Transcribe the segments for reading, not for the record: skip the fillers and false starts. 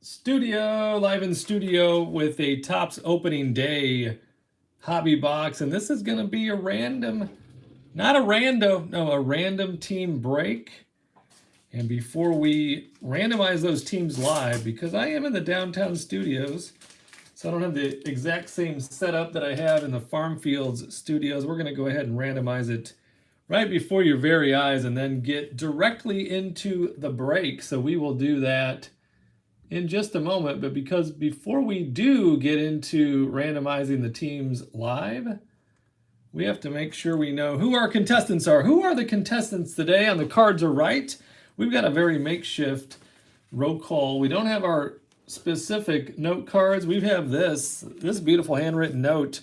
live in studio with a Topps opening day hobby box, and this is going to be a random, not a rando, no, a random team break. And before we randomize those teams live, because I am in the downtown studios, so I don't have the exact same setup that I have in the Farm Fields studios, we're going to go ahead and randomize it right before your very eyes and then get directly into the break. So we will do that in just a moment, but because before we do get into randomizing the teams live, we have to make sure we know who our contestants are. Who are the contestants today on the Cards Are Right? We've got a very makeshift roll call. We don't have our specific note cards. We have this beautiful handwritten note.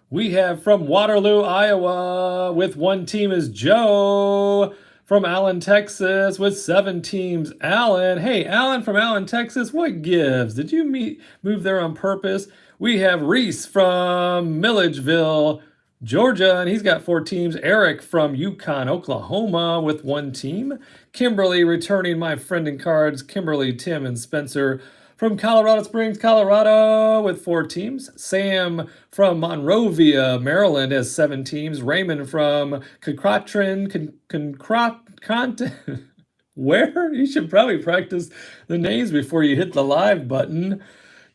We have from Waterloo, Iowa, with one team is Joe. From Allen, Texas, with 7 teams, Allen. Hey, Allen from Allen, Texas, what gives? Did you move there on purpose? We have Reese from Milledgeville, Georgia, and he's got 4 teams. Eric from Yukon, Oklahoma, with 1 team. Kimberly returning my friend in cards. Kimberly, Tim, and Spencer from Colorado Springs, Colorado, with 4 teams. Sam from Monrovia, Maryland, has 7 teams. Raymond from Concratron, where? You should probably practice the names before you hit the live button.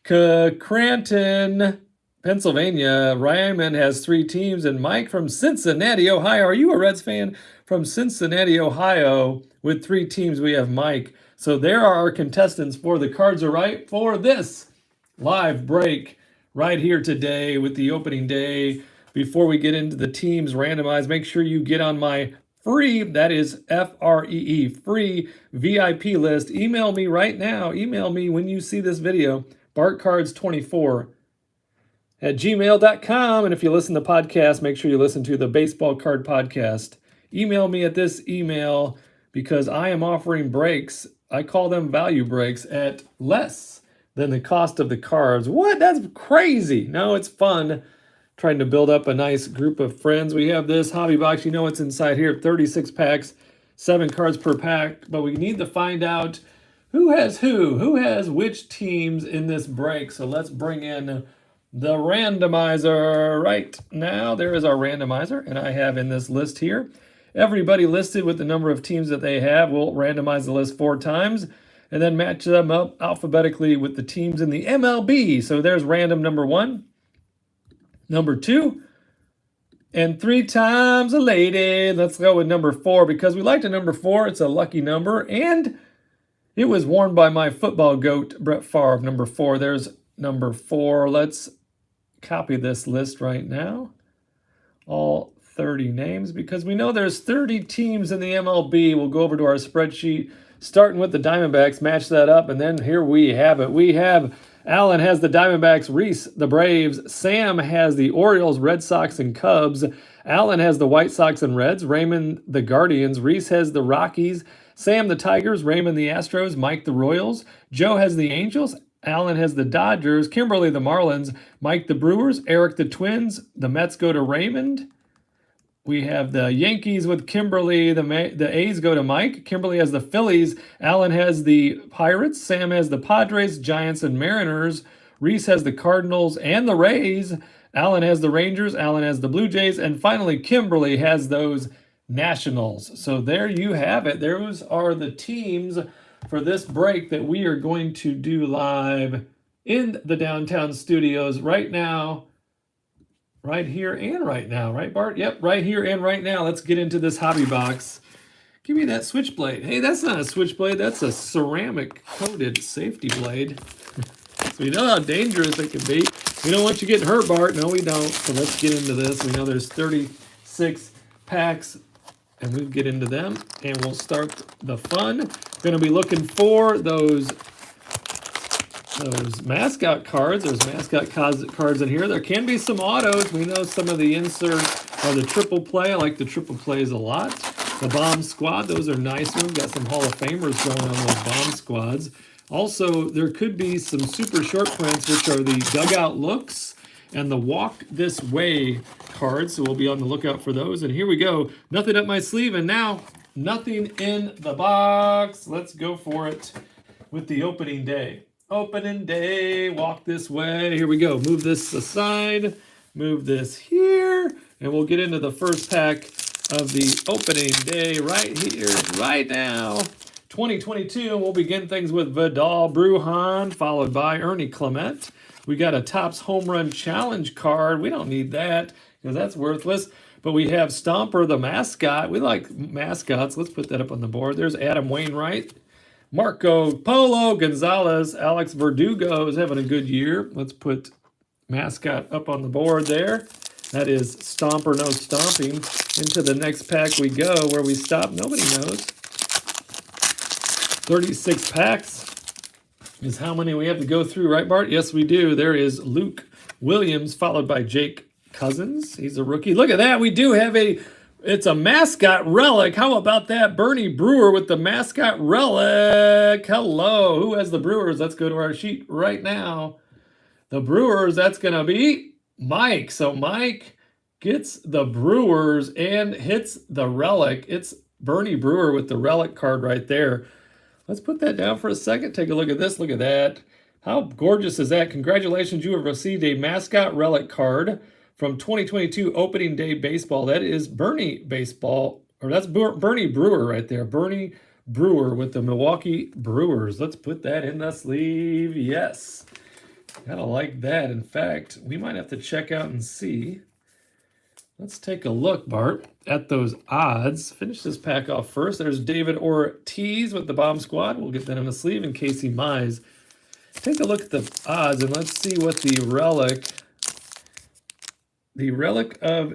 Cranton, Pennsylvania, Raymond has 3 teams. And Mike from Cincinnati, Ohio. Are you a Reds fan? From Cincinnati, Ohio, with 3 teams, we have Mike. So there are our contestants for the Cards Are Right for this live break right here today with the opening day. Before we get into the teams randomized, make sure you get on my free, that is F-R-E-E, free VIP list. Email me right now. Email me when you see this video, bartcards24@gmail.com. And if you listen to podcasts, make sure you listen to the Baseball Card Podcast. Email me at this email because I am offering breaks. I call them value breaks at less than the cost of the cards. What? That's crazy. No, it's fun trying to build up a nice group of friends. We have this hobby box. You know what's inside here. 36 packs, 7 cards per pack. But we need to find out who has which teams in this break. So let's bring in the randomizer right now. There is our randomizer, and I have in this list here everybody listed with the number of teams that they have. We'll randomize the list 4 times and then match them up alphabetically with the teams in the MLB. So there's random number 1, number 2, and 3 times a lady. Let's go with number 4 because we like the number 4. It's a lucky number, and it was worn by my football goat, Brett Favre, number 4. There's number 4. Let's copy this list right now. All 30 names, because we know there's 30 teams in the MLB. We'll go over to our spreadsheet, starting with the Diamondbacks, match that up, and then here we have it. We have Allen has the Diamondbacks, Reese the Braves, Sam has the Orioles, Red Sox, and Cubs, Allen has the White Sox and Reds, Raymond the Guardians, Reese has the Rockies, Sam the Tigers, Raymond the Astros, Mike the Royals, Joe has the Angels, Allen has the Dodgers, Kimberly the Marlins, Mike the Brewers, Eric the Twins, the Mets go to Raymond. We have the Yankees with Kimberly. The A's go to Mike. Kimberly has the Phillies. Allen has the Pirates. Sam has the Padres, Giants, and Mariners. Reese has the Cardinals and the Rays. Allen has the Rangers. Allen has the Blue Jays. And finally, Kimberly has those Nationals. So there you have it. Those are the teams for this break that we are going to do live in the downtown studios right now. Right here and right now, right, Bart? Yep, right here and right now. Let's get into this hobby box. Give me that switchblade. Hey, that's not a switchblade. That's a ceramic-coated safety blade. So you know how dangerous it can be. We don't want you getting hurt, Bart. No, we don't. So let's get into this. We know there's 36 packs, and we'll get into them, and we'll start the fun. Going to be looking for those mascot cards. There's mascot cards in here. There can be some autos. We know some of the inserts are the triple play. I like the triple plays a lot. The bomb squad, those are nice ones. Got some Hall of Famers going on those bomb squads. Also, there could be some super short prints, which are the dugout looks and the walk this way cards. So we'll be on the lookout for those. And here we go. Nothing up my sleeve. And now, nothing in the box. Let's go for it with the opening day. Opening day, walk this way. Here we go. Move this aside, move this here, and we'll get into the first pack of the opening day right here, right now. 2022, and we'll begin things with Vidal Brujan, followed by Ernie Clement. We got a Topps Home Run Challenge card. We don't need that because that's worthless. But we have Stomper, the mascot. We like mascots. Let's put that up on the board. There's Adam Wainwright. Marco Polo Gonzalez. Alex Verdugo is having a good year. Let's put mascot up on the board there. That is Stomper, no stomping. Into the next pack we go. Where we stop, nobody knows. 36 packs is how many we have to go through, right, Bart? Yes, we do. There is Luke Williams, followed by Jake Cousins. He's a rookie. Look at that. We do have it's a mascot relic. How about that? Bernie Brewer with the mascot relic. Hello. Who has the Brewers? Let's go to our sheet right now. The Brewers, that's going to be Mike. So Mike gets the Brewers and hits the relic. It's Bernie Brewer with the relic card right there. Let's put that down for a second. Take a look at this. Look at that. How gorgeous is that? Congratulations. You have received a mascot relic card from 2022 opening day baseball. That is Bernie baseball, or that's Bernie Brewer right there. Bernie Brewer with the Milwaukee Brewers. Let's put that in the sleeve. Yes. Gotta like that. In fact, we might have to check out and see. Let's take a look, Bart, at those odds. Finish this pack off first. There's David Ortiz with the Bomb Squad. We'll get that in the sleeve. And Casey Mize. Take a look at the odds and let's see what the relic of,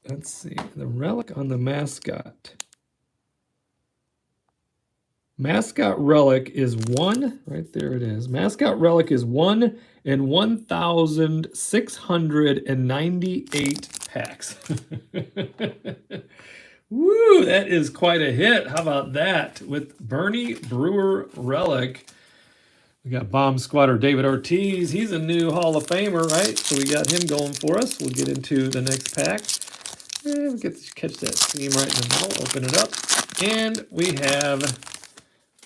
let's see, the relic on the mascot. Mascot relic is 1, right there it is. Mascot relic is 1 in 1,698 packs. Woo, that is quite a hit. How about that? With Bernie Brewer relic. We got Bomb Squatter David Ortiz. He's a new Hall of Famer, right? So we got him going for us. We'll get into the next pack. And we get to catch that seam right in the middle. Open it up. And we have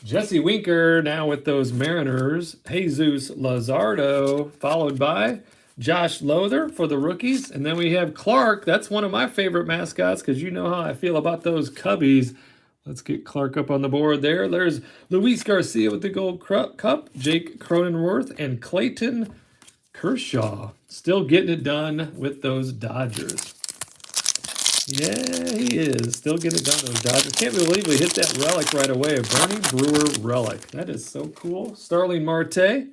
Jesse Winker now with those Mariners. Jesus Luzardo, followed by Josh Lother for the rookies. And then we have Clark. That's one of my favorite mascots because you know how I feel about those Cubbies. Let's get Clark up on the board there. There's Luis Garcia with the Gold Cup, Jake Cronenworth, and Clayton Kershaw. Still getting it done with those Dodgers. Yeah, he is. Still getting it done with those Dodgers. Can't believe we hit that relic right away. A Bernie Brewer relic. That is so cool. Starling Marte,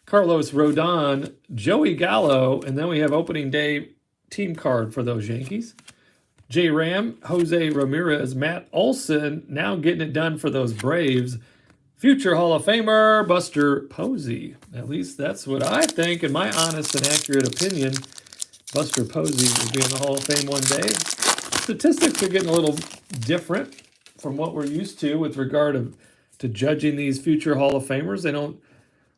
Carlos Rodon, Joey Gallo, and then we have opening day team card for those Yankees. J. Ram, Jose Ramirez, Matt Olson, now getting it done for those Braves. Future Hall of Famer, Buster Posey. At least that's what I think, in my honest and accurate opinion. Buster Posey will be in the Hall of Fame one day. Statistics are getting a little different from what we're used to with regard to judging these future Hall of Famers. They don't,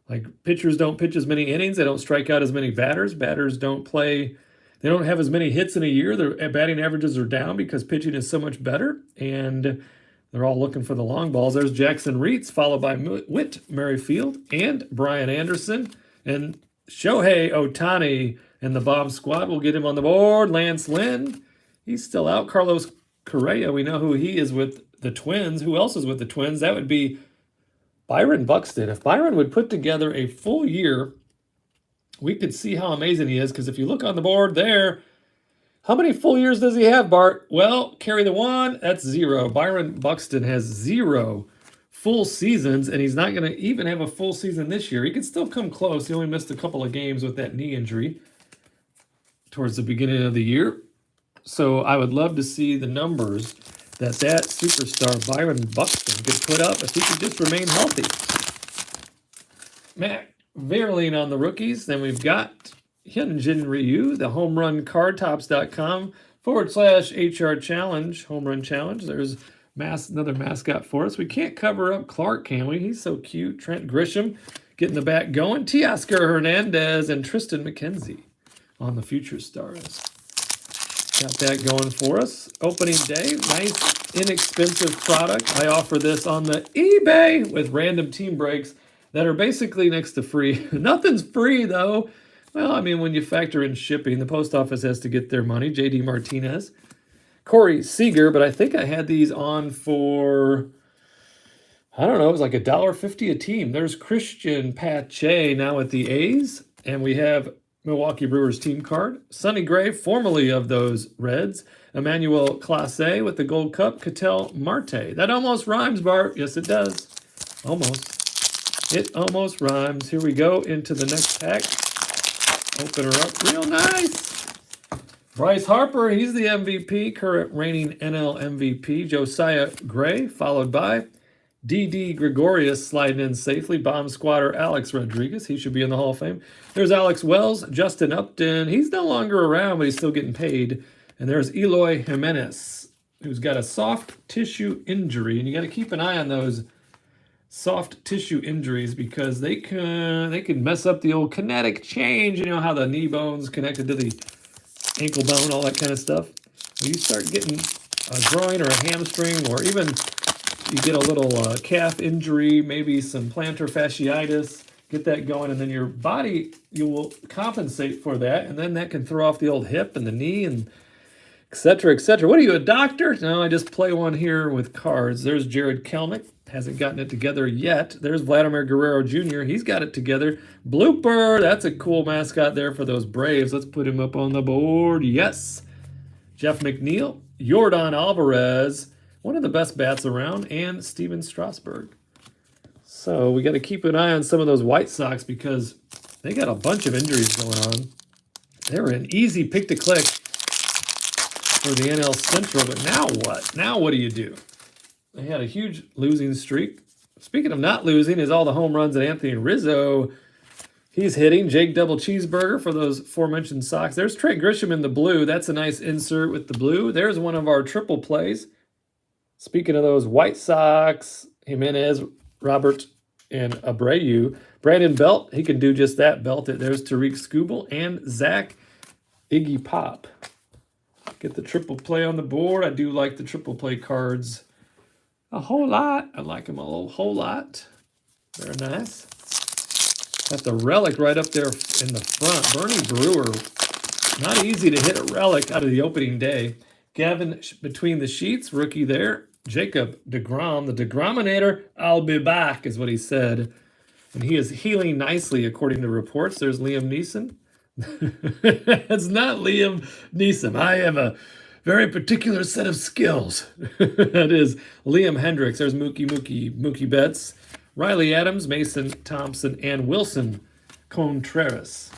like, pitchers don't pitch as many innings. They don't strike out as many batters. Batters don't play... They don't have as many hits in a year. Their batting averages are down because pitching is so much better, and they're all looking for the long balls. There's Jackson Reitz, followed by Whit Merrifield and Brian Anderson, and Shohei Ohtani and the Bomb Squad. We'll get him on the board. Lance Lynn, he's still out. Carlos Correa, we know who he is with the Twins. Who else is with the Twins? That would be Byron Buxton. If Byron would put together a full year, we could see how amazing he is, because if you look on the board there, how many full years does he have, Bart? Well, carry the one, that's 0. Byron Buxton has 0 full seasons, and he's not going to even have a full season this year. He could still come close. He only missed a couple of games with that knee injury towards the beginning of the year. So I would love to see the numbers that superstar Byron Buxton could put up if he could just remain healthy. Matt Verlaine on the rookies. Then we've got Hyunjin Ryu, the home run cardtops.com/HR challenge, home run challenge. There's another mascot for us. We can't cover up Clark, can we? He's so cute. Trent Grisham getting the bat going. Teoscar Hernandez and Tristan McKenzie on the future stars. Got that going for us. Opening day, nice inexpensive product. I offer this on the eBay with random team breaks that are basically next to free. Nothing's free, though. Well, I mean, when you factor in shipping, the post office has to get their money. J.D. Martinez. Corey Seager, but I think I had these on for, I don't know, it was like $1.50 a team. There's Christian Pache now at the A's, and we have Milwaukee Brewers team card. Sonny Gray, formerly of those Reds. Emmanuel Clase with the Gold Cup. Ketel Marte. That almost rhymes, Bart. Yes, it does. Almost. It almost rhymes. Here we go into the next pack. Open her up real nice. Bryce Harper, he's the MVP, current reigning NL MVP. Josiah Gray, followed by D.D. Gregorius sliding in safely. Bomb squatter Alex Rodriguez, he should be in the Hall of Fame. There's Alex Wells, Justin Upton, he's no longer around, but he's still getting paid. And there's Eloy Jimenez, who's got a soft tissue injury, and you got to keep an eye on those soft tissue injuries because they can mess up the old kinetic change. You know how the knee bone's connected to the ankle bone, all that kind of stuff. When you start getting a groin or a hamstring, or even you get a little calf injury, maybe some plantar fasciitis, get that going, and then your body, you will compensate for that, and then that can throw off the old hip and the knee, and et cetera, et cetera. What are you, a doctor? No, I just play one here with cards. There's Jared Kelnick. Hasn't gotten it together yet. There's Vladimir Guerrero Jr. He's got it together. Blooper. That's a cool mascot there for those Braves. Let's put him up on the board. Yes. Jeff McNeil. Yordan Alvarez. One of the best bats around. And Steven Strasburg. So we got to keep an eye on some of those White Sox because they got a bunch of injuries going on. They were an easy pick to click for the NL Central. But now what? Now what do you do? They had a huge losing streak. Speaking of not losing, is all the home runs that Anthony Rizzo, he's hitting. Jake Double Cheeseburger for those aforementioned Sox. There's Trey Grisham in the blue. That's a nice insert with the blue. There's one of our triple plays. Speaking of those White Sox, Jimenez, Robert, and Abreu. Brandon Belt, he can do just that. Belt it. There's Tariq Skubal and Zach Iggy Pop. Get the triple play on the board. I do like the triple play cards a whole lot. I like them a whole lot. Very nice. Got the relic right up there in the front. Bernie Brewer. Not easy to hit a relic out of the opening day. Gavin between the sheets, rookie there. Jacob DeGrom, the DeGrominator. I'll be back is what he said. And he is healing nicely according to reports. There's Liam Neeson. It's not Liam Neeson. I have a very particular set of skills. That is Liam Hendricks. There's Mookie Betts, Riley Adams, Mason Thompson, and Wilson Contreras.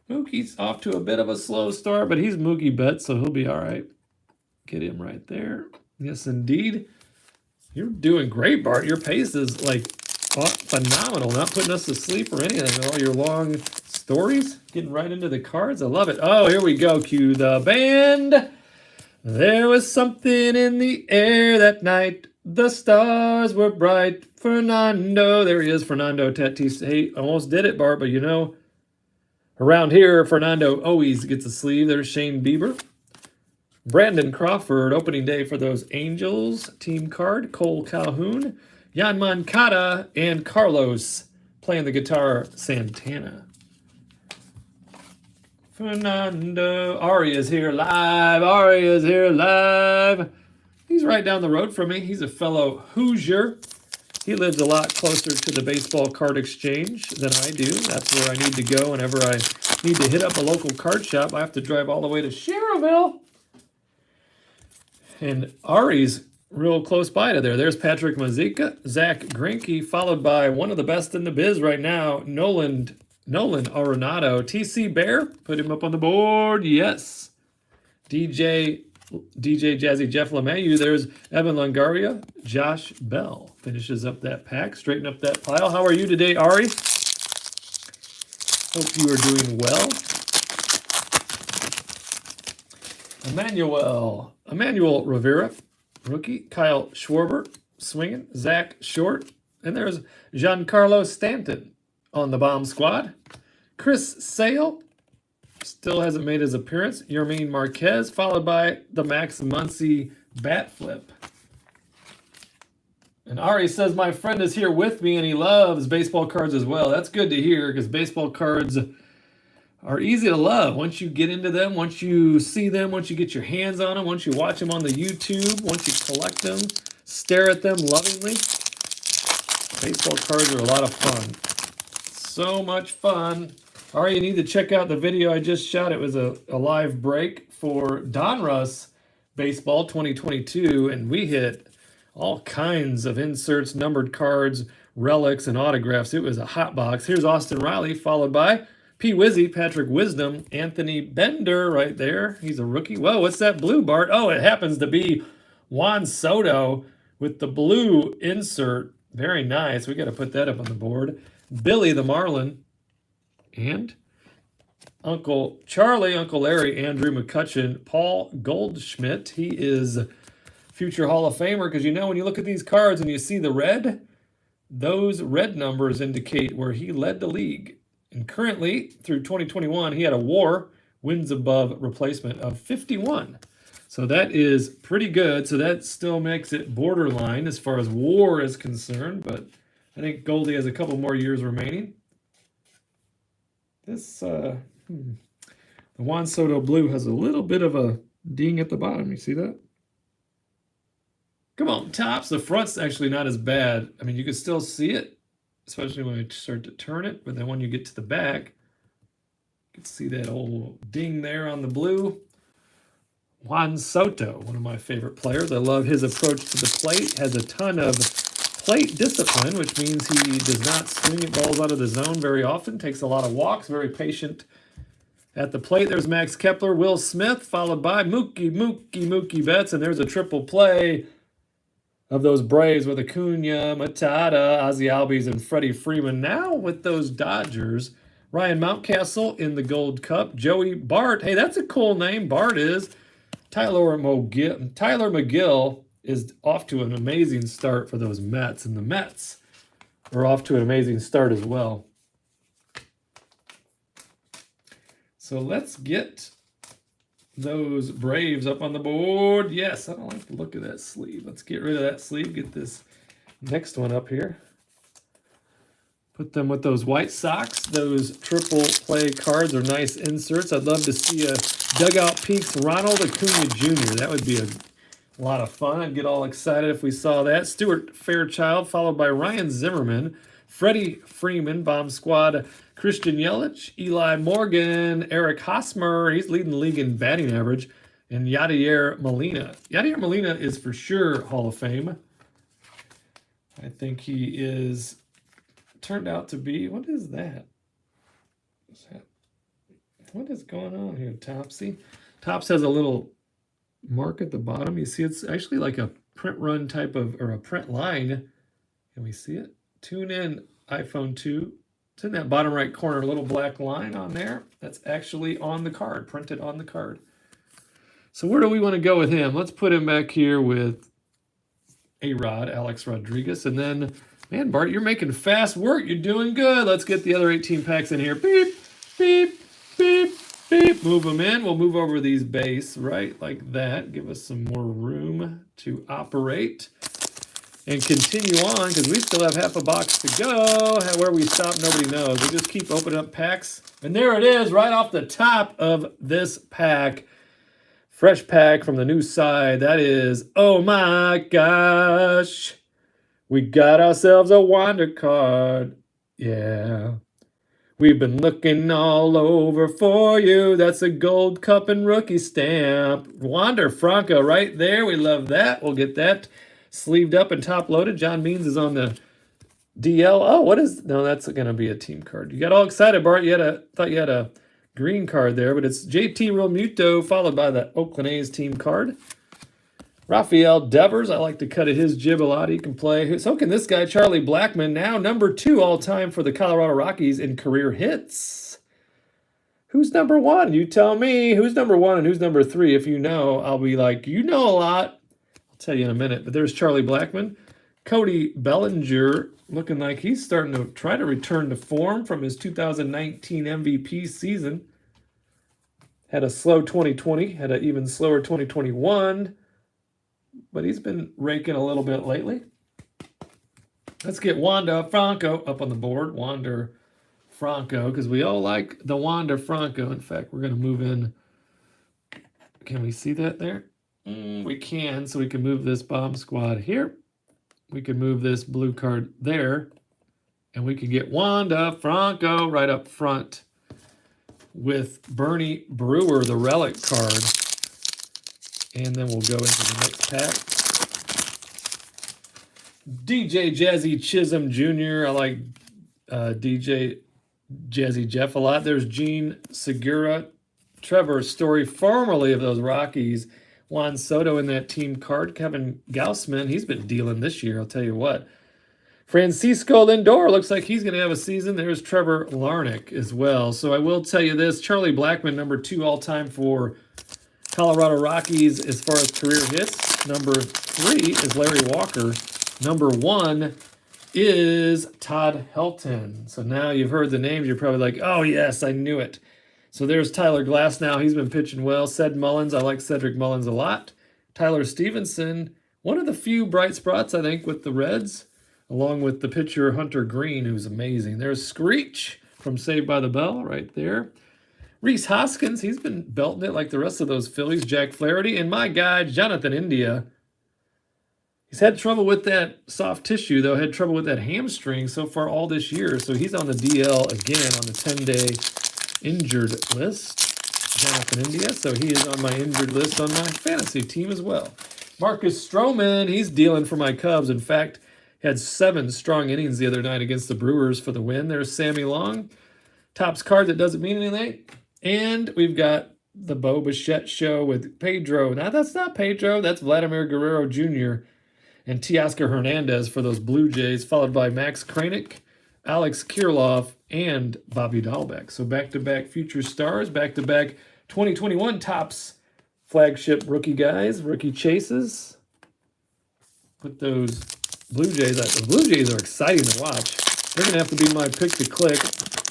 Mookie's off to a bit of a slow start, but he's Mookie Betts, so he'll be all right. Get him right there. Yes, indeed. You're doing great, Bart. Your pace is like phenomenal. Not putting us to sleep or anything. All your long stories, getting right into the cards. I love it. Oh, here we go. Cue the band. There was something in the air that night. The stars were bright. Fernando. There he is, Fernando Tatis. Hey, almost did it, Bart, but you know, around here, Fernando always gets a sleeve. There's Shane Bieber. Brandon Crawford, opening day for those Angels. Team card. Cole Calhoun. Jan Moncada and Carlos playing the guitar, Santana. Fernando. Ari is here live. Ari is here live. He's right down the road from me. He's a fellow Hoosier. He lives a lot closer to the baseball card exchange than I do. That's where I need to go whenever I need to hit up a local card shop. I have to drive all the way to Sherrville. And Ari's real close by to there. There's Patrick Mazeika, Zach Greinke, followed by one of the best in the biz right now, Nolan Arenado. TC Bear, put him up on the board. Yes. DJ Jazzy Jeff LeMayu. There's Evan Longoria. Josh Bell finishes up that pack. Straighten up that pile. How are you today, Ari? Hope you are doing well. Emmanuel Rivera, rookie. Kyle Schwarber, swinging. Zach Short. And there's Giancarlo Stanton on the bomb squad. Chris Sale still hasn't made his appearance. Yermin Marquez, followed by the Max Muncy bat flip. And Ari says, my friend is here with me and he loves baseball cards as well. That's good to hear because baseball cards are easy to love. Once you get into them, once you see them, once you get your hands on them, once you watch them on the YouTube, once you collect them, stare at them lovingly. Baseball cards are a lot of fun. So much fun. Ari, you need to check out the video I just shot. It was a live break for Donruss Baseball 2022, and we hit all kinds of inserts, numbered cards, relics, and autographs. It was a hot box. Here's Austin Riley, followed by P. Wizzy, Patrick Wisdom, Anthony Bender right there. He's a rookie. Whoa, what's that blue, Bart? Oh, it happens to be Juan Soto with the blue insert. Very nice. We got to put that up on the board. Billy the Marlin. And Uncle Charlie, Uncle Larry, Andrew McCutcheon, Paul Goldschmidt. He is future Hall of Famer because you know when you look at these cards and you see the red, those red numbers indicate where he led the league. And currently, through 2021, he had a WAR, wins above replacement, of 51. So that is pretty good. So that still makes it borderline as far as WAR is concerned. But I think Goldie has a couple more years remaining. This, the Juan Soto blue has a little bit of a ding at the bottom. You see that? Come on, Tops. The front's actually not as bad. I mean, you can still see it, especially when I start to turn it. But then when you get to the back, you can see that old ding there on the blue. Juan Soto, one of my favorite players. I love his approach to the plate. Has a ton of plate discipline, which means he does not swing at balls out of the zone very often. Takes a lot of walks. Very patient at the plate. There's Max Kepler, Will Smith, followed by Mookie Betts. And there's a triple play of those Braves with Acuna, Machado, Ozzie Albies, and Freddie Freeman. Now with those Dodgers, Ryan Mountcastle in the Gold Cup. Joey Bart. Hey, that's a cool name. Bart is. Tyler McGill is off to an amazing start for those Mets, and the Mets are off to an amazing start as well. So let's get those Braves up on the board. Yes, I don't like the look of that sleeve. Let's get rid of that sleeve. Get this next one up here. Put them with those White Sox. Those triple play cards are nice inserts. I'd love to see a Dugout Peaks Ronald Acuna Jr. That would be a lot of fun. I'd get all excited if we saw that. Stuart Fairchild, followed by Ryan Zimmerman, Freddie Freeman, Bomb Squad, Christian Yelich, Eli Morgan, Eric Hosmer. He's leading the league in batting average. And Yadier Molina. Yadier Molina is for sure Hall of Fame. I think he is turned out to be, what is that? What is going on here, Topsy? Tops has a little mark at the bottom. You see it's actually like a print run type of, or a print line. Can we see it? Tune in iPhone 2. It's in that bottom right corner, a little black line on there. That's actually on the card, printed on the card. So where do we want to go with him? Let's put him back here with A-Rod, Alex Rodriguez. And then, man, Bart, you're making fast work. You're doing good. Let's get the other 18 packs in here. Beep, beep, beep, beep. Move them in. We'll move over these base, right, like that. Give us some more room to operate. And continue on, because we still have half a box to go. Where we stop, nobody knows. We just keep opening up packs. And there it is, right off the top of this pack. Fresh pack from the new side. That is, oh my gosh. We got ourselves a Wander card. Yeah. We've been looking all over for you. That's a Gold Cup and rookie stamp. Wander Franco right there. We love that. We'll get that sleeved up and top loaded. John Means is on the DL. Oh, what is, no, that's going to be a team card. You got all excited, Bart. Thought you had a green card there, but it's JT Realmuto followed by the Oakland A's team card. Rafael Devers, I like to cut at his jib a lot. He can play. So can this guy, Charlie Blackmon, now number 2 all-time for the Colorado Rockies in career hits. Who's number 1? You tell me. Who's number 1 and who's number 3? If you know, I'll be like, you know a lot. I'll tell you in a minute. But there's Charlie Blackmon. Cody Bellinger looking like he's starting to try to return to form from his 2019 MVP season. Had a slow 2020. Had an even slower 2021. But he's been raking a little bit lately. Let's get Wander Franco up on the board. Wander Franco, because we all like the Wander Franco. In fact, we're going to move in. Can we see that there? We can, so we can move this bomb squad here. We can move this blue card there. And we can get Wander Franco right up front with Bernie Brewer, the relic card. And then we'll go into the next pack. DJ Jazzy Chisholm Jr. I like DJ Jazzy Jeff a lot. There's Gene Segura. Trevor Story, formerly of those Rockies. Juan Soto in that team card. Kevin Gaussman, he's been dealing this year, I'll tell you what. Francisco Lindor, looks like he's going to have a season. There's Trevor Larnach as well. So I will tell you this, Charlie Blackmon, number 2 all-time for Colorado Rockies as far as career hits. Number 3 is Larry Walker. Number 1 is Todd Helton. So now you've heard the names, you're probably like, oh yes, I knew it. So there's Tyler Glasnow. He's been pitching well. Ced Mullins, I like Cedric Mullins a lot. Tyler Stevenson, one of the few bright spots, I think, with the Reds, along with the pitcher Hunter Green, who's amazing. There's Screech from Saved by the Bell right there. Rhys Hoskins, he's been belting it like the rest of those Phillies. Jack Flaherty, and my guy, Jonathan India. He's had trouble with that soft tissue, though. Had trouble with that hamstring so far all this year. So he's on the DL again on the 10-day injured list. Jonathan India. So he is on my injured list on my fantasy team as well. Marcus Stroman, he's dealing for my Cubs. In fact, had 7 strong innings the other night against the Brewers for the win. There's Sammy Long. Topps card that doesn't mean anything. And we've got the Bo Bichette show with Pedro. Now, that's not Pedro. That's Vladimir Guerrero Jr. and Teoscar Hernandez for those Blue Jays, followed by Max Kranick, Alex Kirilloff, and Bobby Dahlbeck. So back-to-back future stars, back-to-back 2021 Topps flagship rookie guys, rookie chases. Put those Blue Jays, the Blue Jays are exciting to watch. They're going to have to be my pick to click.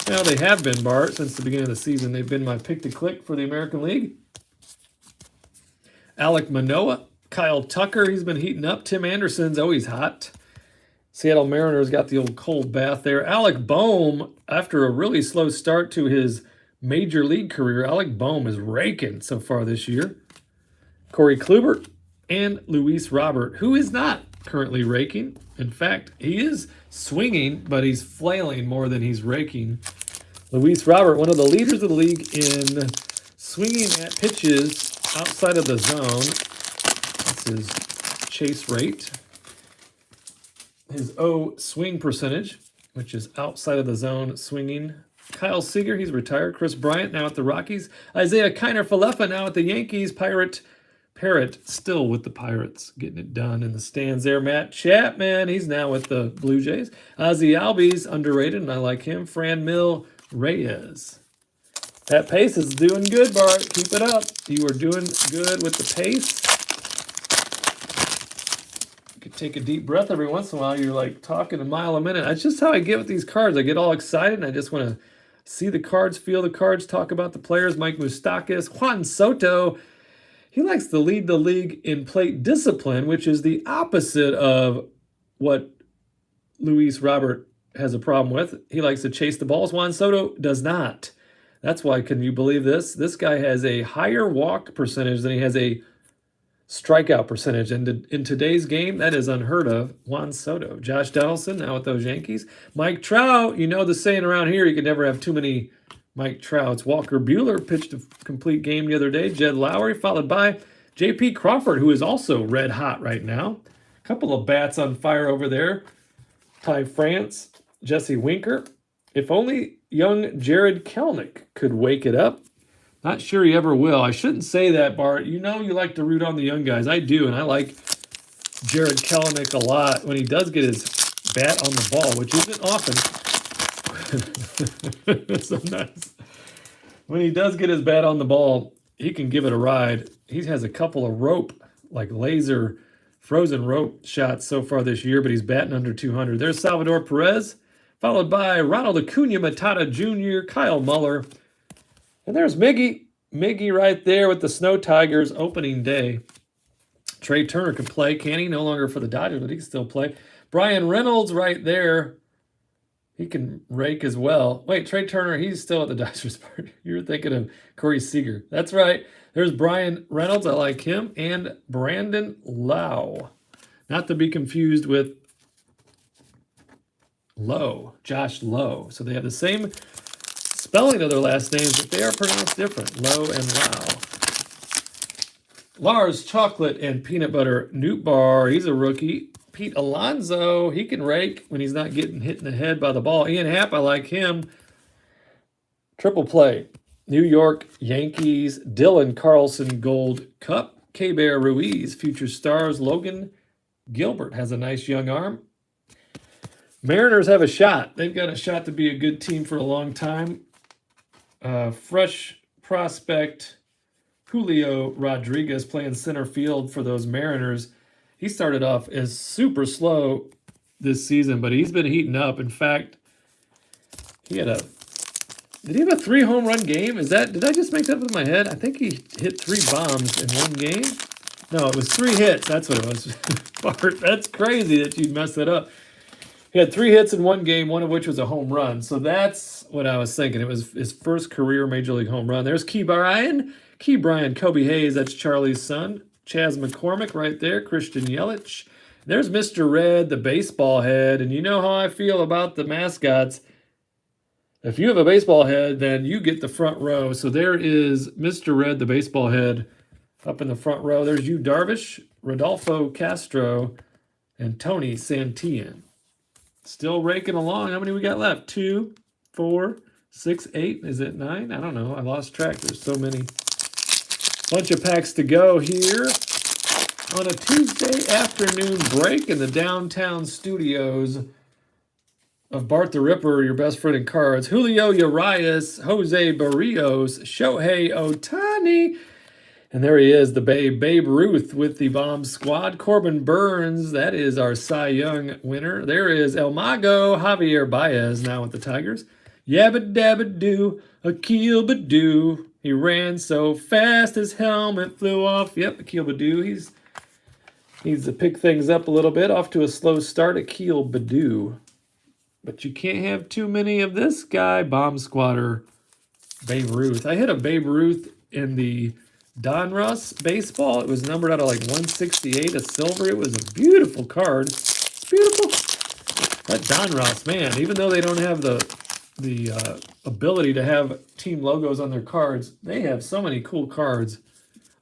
Now, they have been, Bart, since the beginning of the season. They've been my pick to click for the American League. Alek Manoah, Kyle Tucker, he's been heating up. Tim Anderson's always hot. Seattle Mariners got the old cold bath there. Alec Boehm, after a really slow start to his major league career, Alec Boehm is raking so far this year. Corey Kluber and Luis Robert, who is not currently raking. In fact, he is swinging, but he's flailing more than he's raking. Luis Robert, one of the leaders of the league in swinging at pitches outside of the zone. That's his chase rate. His O swing percentage, which is outside of the zone swinging. Kyle Seager, he's retired. Chris Bryant, now at the Rockies. Isaiah Kiner-Falefa, now at the Yankees. Parrott, still with the Pirates, getting it done in the stands there. Matt Chapman, he's now with the Blue Jays. Ozzie Albies, underrated, and I like him. Franmil Reyes. That pace is doing good, Bart. Keep it up. You are doing good with the pace. You could take a deep breath every once in a while. You're like talking a mile a minute. That's just how I get with these cards. I get all excited, and I just want to see the cards, feel the cards, talk about the players. Mike Moustakas, Juan Soto. He likes to lead the league in plate discipline, which is the opposite of what Luis Robert has a problem with. He likes to chase the balls. Juan Soto does not. That's why, can you believe this? This guy has a higher walk percentage than he has a strikeout percentage. And in today's game, that is unheard of. Juan Soto. Josh Donaldson, now with those Yankees. Mike Trout, you know the saying around here, you can never have too many Mike Trouts. Walker Buehler pitched a complete game the other day. Jed Lowry, followed by J.P. Crawford, who is also red hot right now. A couple of bats on fire over there. Ty France, Jesse Winker. If only young Jared Kelenic could wake it up. Not sure he ever will. I shouldn't say that, Bart. You know you like to root on the young guys. I do, and I like Jared Kelenic a lot when he does get his bat on the ball, which isn't often. Sometimes when he does get his bat on the ball, he can give it a ride. He has a couple of laser frozen rope shots so far this year, but he's batting under 200. There's Salvador Perez, followed by Ronald Acuna Matata Jr., Kyle Muller, and there's Miggy right there with the Snow Tigers opening day. Trey Turner can play, can he? No longer for the Dodgers, but he can still play. Brian Reynolds right there. He can rake as well. Wait, Trey Turner, he's still at the Dodgers part. You're thinking of Corey Seager. That's right. There's Brian Reynolds. I like him. And Brandon Lau. Not to be confused with Lowe, Josh Lowe. So they have the same spelling of their last names, but they are pronounced different. Lowe and Lau. Lars Chocolate and Peanut Butter Newtbar. He's a rookie. Pete Alonso, he can rake when he's not getting hit in the head by the ball. Ian Happ, I like him. Triple play. New York Yankees, Dylan Carlson Gold Cup. K-Bear Ruiz, Future Stars. Logan Gilbert has a nice young arm. Mariners have a shot. They've got a shot to be a good team for a long time. Fresh prospect Julio Rodriguez playing center field for those Mariners. He started off as super slow this season, but he's been heating up. In fact, did he have a 3 home run game? Did I just make that up in my head? I think he hit 3 bombs in one game. No, it was 3 hits. That's what it was. Bart, that's crazy that you'd mess that up. He had 3 hits in one game, one of which was a home run. So that's what I was thinking. It was his first career Major League home run. There's Key Bryan, Kobe Hayes, that's Charlie's son. Chas McCormick right there, Christian Yelich. There's Mr. Red, the baseball head. And you know how I feel about the mascots. If you have a baseball head, then you get the front row. So there is Mr. Red, the baseball head, up in the front row. There's Yu Darvish, Rodolfo Castro, and Tony Santillan. Still raking along. How many we got left? 2, 4, 6, 8. Is it 9? I don't know. I lost track. There's so many. Bunch of packs to go here on a Tuesday afternoon break in the downtown studios of Bart the Ripper, your best friend in cards. Julio Urias, Jose Barrios, Shohei Ohtani. And there he is, the Babe Ruth with the bomb squad. Corbin Burns, that is our Cy Young winner. There is El Mago, Javier Baez, now with the Tigers. Yabba dabba doo, Akil Badoo. He ran so fast his helmet flew off. Yep, Akil Badoo. He's needs to pick things up a little bit. Off to a slow start, Akil Badoo. But you can't have too many of this guy, bomb squatter, Babe Ruth. I hit a Babe Ruth in the Donruss baseball. It was numbered out of like 168, a silver. It was a beautiful card. It's beautiful. That Donruss, man, even though they don't have the ability to have team logos on their cards, they have so many cool cards.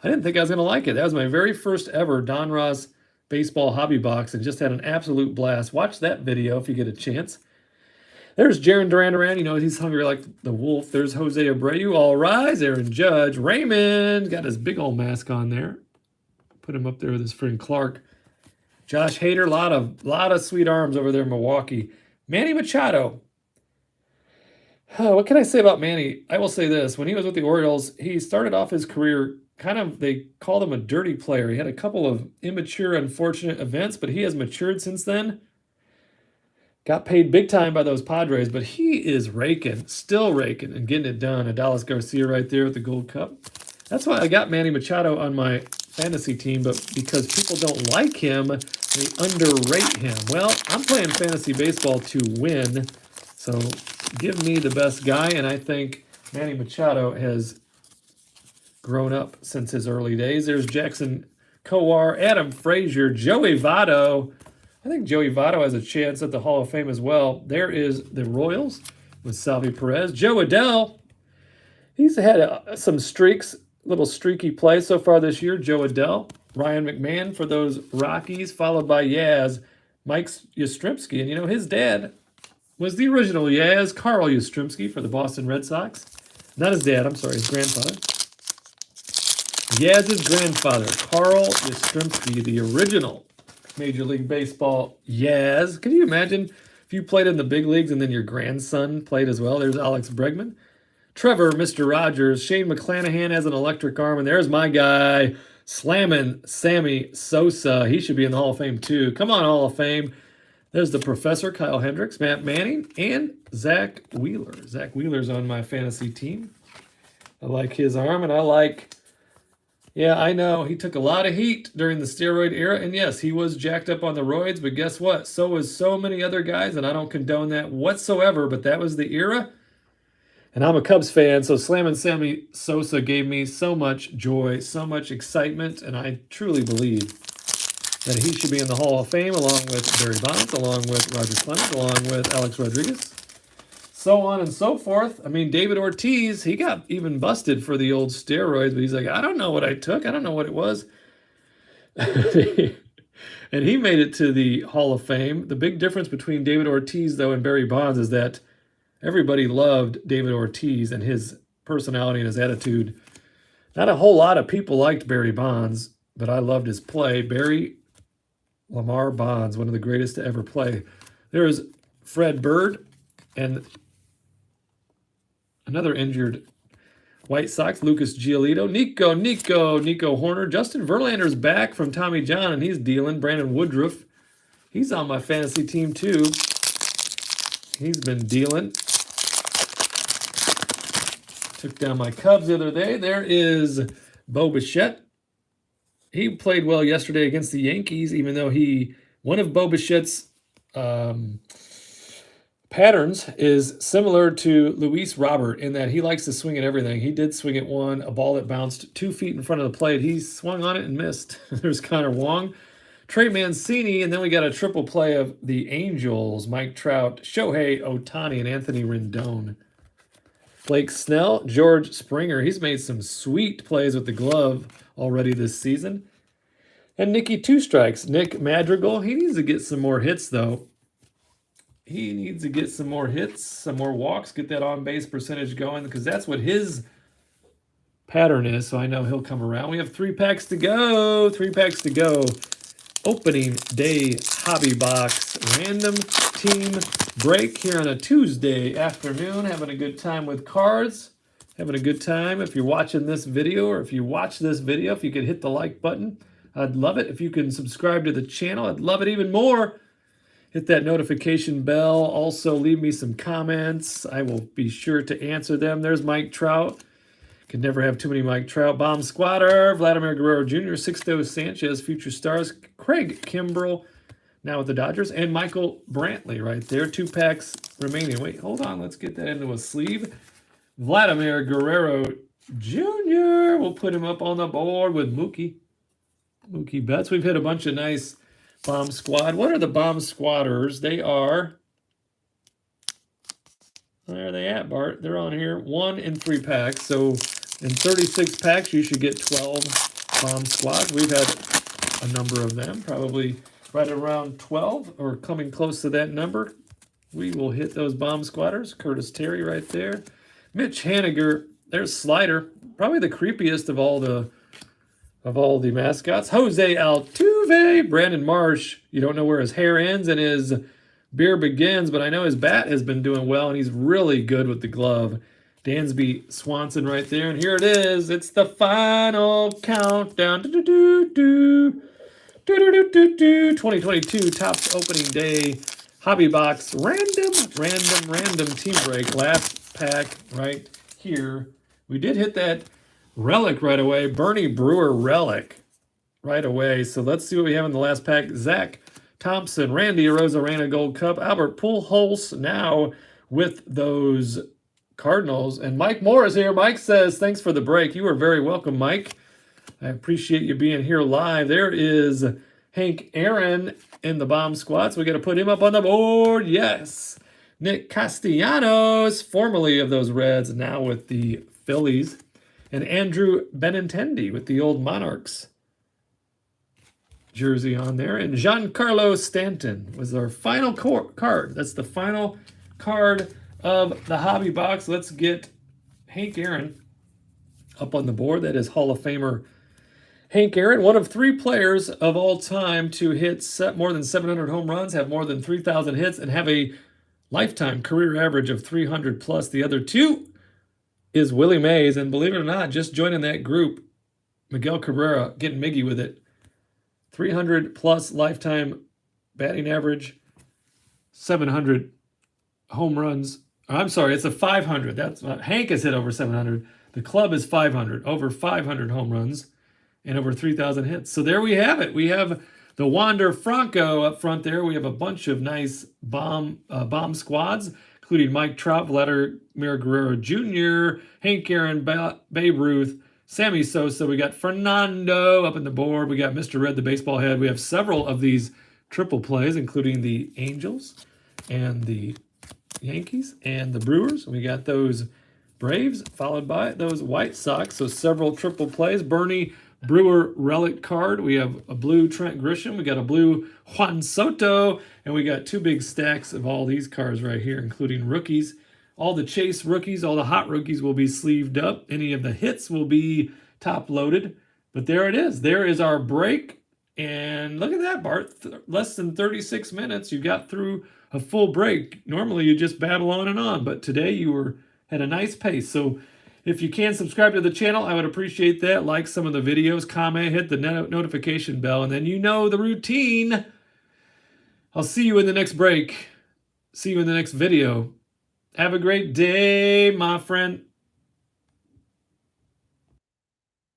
I didn't think I was going to like it. That was my very first ever Donruss baseball hobby box and just had an absolute blast. Watch that video if you get a chance. There's Jarren Duran. You know, he's hungry like the wolf. There's Jose Abreu. All rise. Aaron Judge. Raymond got his big old mask on there. Put him up there with his friend Clark. Josh Hader. Lot of sweet arms over there in Milwaukee. Manny Machado. What can I say about Manny? I will say this. When he was with the Orioles, he started off his career they called him a dirty player. He had a couple of immature, unfortunate events, but he has matured since then. Got paid big time by those Padres, but he is raking, still raking, and getting it done. Adolis Garcia right there with the Gold Cup. That's why I got Manny Machado on my fantasy team, but because people don't like him, they underrate him. Well, I'm playing fantasy baseball to win, so give me the best guy, and I think Manny Machado has grown up since his early days. There's Jackson Kowar, Adam Frazier, Joey Votto. I think Joey Votto has a chance at the Hall of Fame as well. There is the Royals with Salvi Perez. Joe Adell. He's had some streaks, little streaky play so far this year. Joe Adell. Ryan McMahon for those Rockies, followed by Mike Yastrzemski. And, you know, his dad was the original Carl Yastrzemski for the Boston Red Sox. Not his dad, I'm sorry, his grandfather. Yaz's grandfather, Carl Yastrzemski, the original Major League Baseball Yaz. Can you imagine if you played in the big leagues and then your grandson played as well? There's Alex Bregman. Trevor, Mr. Rogers. Shane McClanahan has an electric arm. And there's my guy, slamming Sammy Sosa. He should be in the Hall of Fame too. Come on, Hall of Fame. There's the Professor, Kyle Hendricks, Matt Manning, and Zach Wheeler. Zach Wheeler's on my fantasy team. I like his arm, and I like Yeah, I know. He took a lot of heat during the steroid era. And yes, he was jacked up on the roids, but guess what? So was so many other guys, and I don't condone that whatsoever, but that was the era. And I'm a Cubs fan, so Slammin' Sammy Sosa gave me so much joy, so much excitement, and I truly believe that he should be in the Hall of Fame along with Barry Bonds, along with Roger Clemens, along with Alex Rodriguez, so on and so forth. I mean, David Ortiz, he got even busted for the old steroids, but he's like, I don't know what I took. I don't know what it was. And he made it to the Hall of Fame. The big difference between David Ortiz, though, and Barry Bonds is that everybody loved David Ortiz and his personality and his attitude. Not a whole lot of people liked Barry Bonds, but I loved his play. Barry Lamar Bonds, one of the greatest to ever play. There's Fred Bird and another injured White Sox, Lucas Giolito, Nico Horner. Justin Verlander's back from Tommy John, and he's dealing. Brandon Woodruff, he's on my fantasy team too. He's been dealing. Took down my Cubs the other day. There is Bo Bichette. He played well yesterday against the Yankees, even though one of Bo Bichette's patterns is similar to Luis Robert in that he likes to swing at everything. He did swing at a ball that bounced 2 feet in front of the plate. He swung on it and missed. There's Connor Wong, Trey Mancini, and then we got a triple play of the Angels, Mike Trout, Shohei Ohtani, and Anthony Rendon. Blake Snell, George Springer. He's made some sweet plays with the glove already this season. And Nicky Two Strikes, Nick Madrigal. He needs to get some more hits, though. He needs to get some more hits, some more walks, get that on-base percentage going, because that's what his pattern is, so I know he'll come around. We have 3 packs to go. 3 packs to go. Opening day hobby box random team break here on a Tuesday afternoon. Having a good time with cards. Having a good time. If you're watching this video, or if you watch this video, if you could hit the like button, I'd love it. If you can subscribe to the channel, I'd love it even more. Hit that notification bell. Also, leave me some comments. I will be sure to answer them. There's Mike Trout. Could never have too many Mike Trout. Bomb Squatter, Vladimir Guerrero Jr., Sixto Sanchez, future stars, Craig Kimbrell, now with the Dodgers, and Michael Brantley right there. 2 packs remaining. Wait, hold on. Let's get that into a sleeve. Vladimir Guerrero Jr. We'll put him up on the board with Mookie Betts. We've hit a bunch of nice Bomb Squad. What are the Bomb Squatters? They are... Where are they at, Bart? They're on here. 1 in 3 packs. So in 36 packs, you should get 12 Bomb Squads. We've had a number of them, probably right around 12 or coming close to that number. We will hit those Bomb Squatters. Curtis Terry right there. Mitch Haniger. There's Slider. Probably the creepiest of all the mascots. Jose Altuve. Brandon Marsh. You don't know where his hair ends and his beer begins, but I know his bat has been doing well, and he's really good with the glove. Dansby Swanson right there, and here it is. It's the final countdown. 2022 Topps opening day hobby box random team break. Last pack right here. We did hit that relic right away. Bernie Brewer relic right away. So let's see what we have in the last pack. Zach Thompson, Randy Arozarena Gold Cup, Albert Pujols now with those Cardinals, and Mike Moore is here. Mike says, thanks for the break. You are very welcome, Mike. I appreciate you being here live. There is Hank Aaron in the Bomb Squad, so we got to put him up on the board. Yes. Nick Castellanos, formerly of those Reds, now with the Phillies, and Andrew Benintendi with the old Monarchs jersey on there. And Giancarlo Stanton was our final card. That's the final card of the hobby box. Let's get Hank Aaron up on the board. That is Hall of Famer Hank Aaron, one of 3 players of all time to hit more than 700 home runs, have more than 3,000 hits, and have a lifetime career average of 300 plus. The other 2 is Willie Mays, and believe it or not, just joining that group, Miguel Cabrera, getting Miggy with it. 300 plus lifetime batting average, 700 home runs. I'm sorry, it's a 500. That's Hank has hit over 700. The club is 500, over 500 home runs. and over 3,000 hits. So there we have it. We have the Wander Franco up front there. We have a bunch of nice bomb squads, including Mike Trout, Vladimir Guerrero Jr., Hank Aaron, Babe Ruth, Sammy Sosa. We got Fernando up in the board. We got Mr. Red, the baseball head. We have several of these triple plays, including the Angels and the Yankees and the Brewers. We got those Braves, followed by those White Sox. So several triple plays. Bernie Brewer relic card. We have a blue Trent Grisham. We got a blue Juan Soto. And we got two big stacks of all these cards right here, including rookies. All the Chase rookies, all the hot rookies will be sleeved up. Any of the hits will be top loaded. But there it is. There is our break. And look at that, Bart. Less than 36 minutes. You got through a full break. Normally you just battle on. But today you had a nice pace. So if you can subscribe to the channel, I would appreciate that. Like some of the videos, comment, hit the notification bell, and then you know the routine. I'll see you in the next break. See you in the next video. Have a great day, my friend.